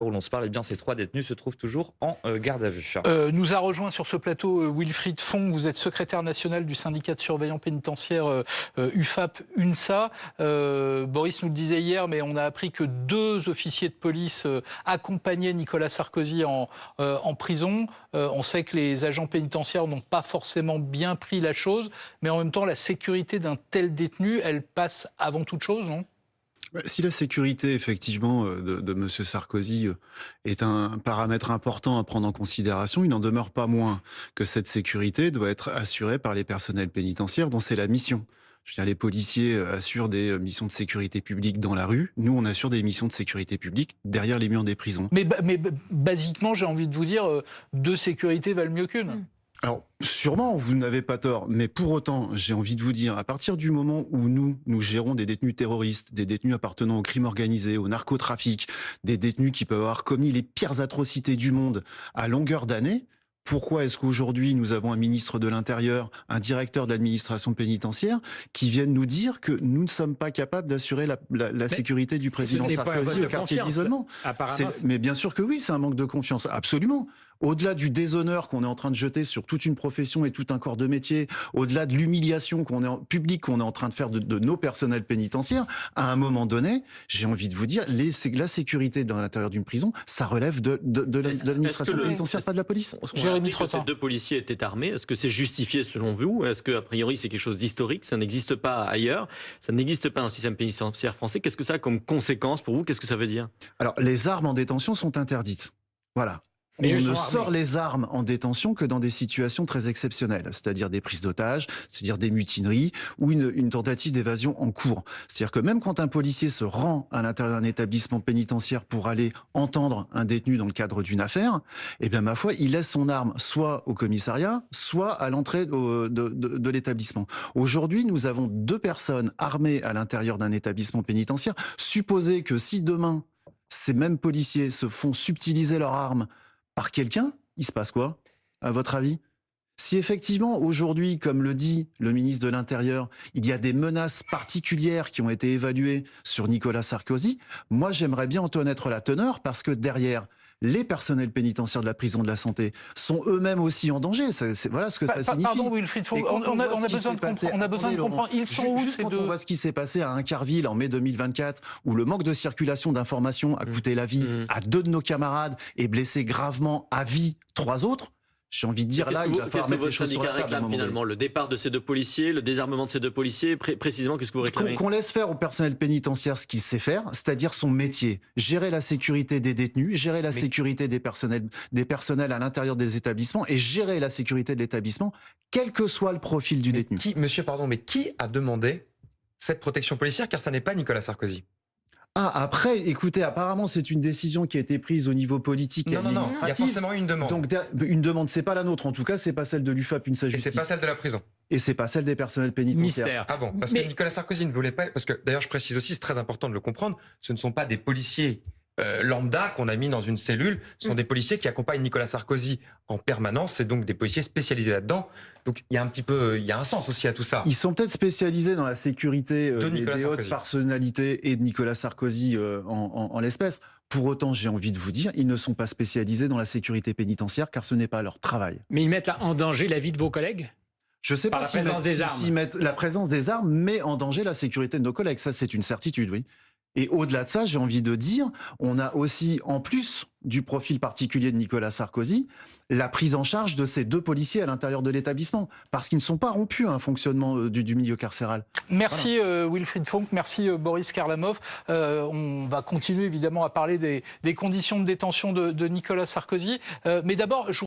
Où l'on se parle, eh bien, ces 3 détenus se trouvent toujours en garde à vue. Nous a rejoint sur ce plateau Wilfried Fonck. Vous êtes secrétaire national du syndicat de surveillants pénitentiaires UFAP-UNSA. Boris nous le disait hier, mais on a appris que 2 officiers de police accompagnaient Nicolas Sarkozy en prison. On sait que les agents pénitentiaires n'ont pas forcément bien pris la chose, mais en même temps, la sécurité d'un tel détenu, elle passe avant toute chose, non ? Si la sécurité, effectivement, de Monsieur Sarkozy est un paramètre important à prendre en considération, il n'en demeure pas moins que cette sécurité doit être assurée par les personnels pénitentiaires dont c'est la mission. Je veux dire, les policiers assurent des missions de sécurité publique dans la rue. Nous, on assure des missions de sécurité publique derrière les murs des prisons. Mais basiquement, j'ai envie de vous dire, 2 sécurités valent mieux qu'une. Alors, sûrement, vous n'avez pas tort, mais pour autant, j'ai envie de vous dire, à partir du moment où nous gérons des détenus terroristes, des détenus appartenant au crime organisé, au narcotrafic, des détenus qui peuvent avoir commis les pires atrocités du monde à longueur d'année, pourquoi est-ce qu'aujourd'hui nous avons un ministre de l'Intérieur, un directeur de l'administration pénitentiaire qui viennent nous dire que nous ne sommes pas capables d'assurer la sécurité du président Sarkozy au quartier d'isolement? Mais bien sûr que oui, c'est un manque de confiance, absolument. Au-delà du déshonneur qu'on est en train de jeter sur toute une profession et tout un corps de métier, au-delà de l'humiliation publique qu'on est en train de faire de nos personnels pénitentiaires, à un moment donné, j'ai envie de vous dire, la sécurité dans l'intérieur d'une prison, ça relève de l'administration pénitentiaire, pas de la police. Jérémy Trottin. Ces 2 policiers étaient armés. Est-ce que c'est justifié selon vous? Est-ce qu'a priori c'est quelque chose d'historique? Ça n'existe pas ailleurs. Ça n'existe pas dans le système pénitentiaire français. Qu'est-ce que ça a comme conséquence pour vous? Qu'est-ce que ça veut dire? Alors, les armes en détention sont interdites. Voilà. Mais on ne sort les armes en détention que dans des situations très exceptionnelles, c'est-à-dire des prises d'otages, c'est-à-dire des mutineries ou une tentative d'évasion en cours. C'est-à-dire que même quand un policier se rend à l'intérieur d'un établissement pénitentiaire pour aller entendre un détenu dans le cadre d'une affaire, eh bien, ma foi, il laisse son arme soit au commissariat, soit à l'entrée de l'établissement. Aujourd'hui, nous avons 2 personnes armées à l'intérieur d'un établissement pénitentiaire. Supposez que si demain, ces mêmes policiers se font subtiliser leurs armes par quelqu'un, il se passe quoi, à votre avis? Si effectivement, aujourd'hui, comme le dit le ministre de l'Intérieur, il y a des menaces particulières qui ont été évaluées sur Nicolas Sarkozy, moi j'aimerais bien en connaître la teneur, parce que derrière, les personnels pénitentiaires de la prison de la Santé sont eux-mêmes aussi en danger. Voilà ce que ça signifie. Pardon, Wilfried Fonck, on a besoin de comprendre. Ils sont où ces 2? Quand on voit ce qui s'est passé à Incarville en mai 2024, où le manque de circulation d'informations a coûté la vie à 2 de nos camarades et blessé gravement à vie 3 autres, j'ai envie de dire là, il va falloir mettre les choses sur la table. Qu'est-ce que votre syndicat réclame finalement? Le départ de ces 2 policiers, le désarmement de ces 2 policiers, précisément, qu'est-ce que vous réclamez? Qu'on laisse faire au personnel pénitentiaire ce qu'il sait faire, c'est-à-dire son métier. Gérer la sécurité des détenus, gérer la sécurité des personnels à l'intérieur des établissements et gérer la sécurité de l'établissement, quel que soit le profil du détenu. Monsieur, pardon, mais qui a demandé cette protection policière? Car ça n'est pas Nicolas Sarkozy. Ah, après, écoutez, apparemment, c'est une décision qui a été prise au niveau politique et administratif. Non, il y a forcément eu une demande. Donc, une demande, c'est pas la nôtre. En tout cas, c'est pas celle de l'UFAP-UNSA Justice. Et c'est pas celle de la prison. Et c'est pas celle des personnels pénitentiaires. Mystère. Ah bon? Parce que Nicolas Sarkozy ne voulait pas... Parce que, d'ailleurs, je précise aussi, c'est très important de le comprendre, ce ne sont pas des policiers lambda qu'on a mis dans une cellule, ce sont des policiers qui accompagnent Nicolas Sarkozy en permanence, c'est donc des policiers spécialisés là-dedans. Donc il y a un sens aussi à tout ça. Ils sont peut-être spécialisés dans la sécurité des hautes personnalités et de Nicolas Sarkozy en l'espèce. Pour autant, j'ai envie de vous dire, ils ne sont pas spécialisés dans la sécurité pénitentiaire car ce n'est pas leur travail. Mais ils mettent en danger la vie de vos collègues? Je ne sais pas si la présence des armes met en danger la sécurité de nos collègues. Ça, c'est une certitude, oui. Et au-delà de ça, j'ai envie de dire, on a aussi, en plus du profil particulier de Nicolas Sarkozy, la prise en charge de ces 2 policiers à l'intérieur de l'établissement, parce qu'ils ne sont pas rompus à un fonctionnement du milieu carcéral. Merci Wilfried Fonck, merci Boris Karlamov. On va continuer évidemment à parler des conditions de détention de Nicolas Sarkozy. Mais d'abord,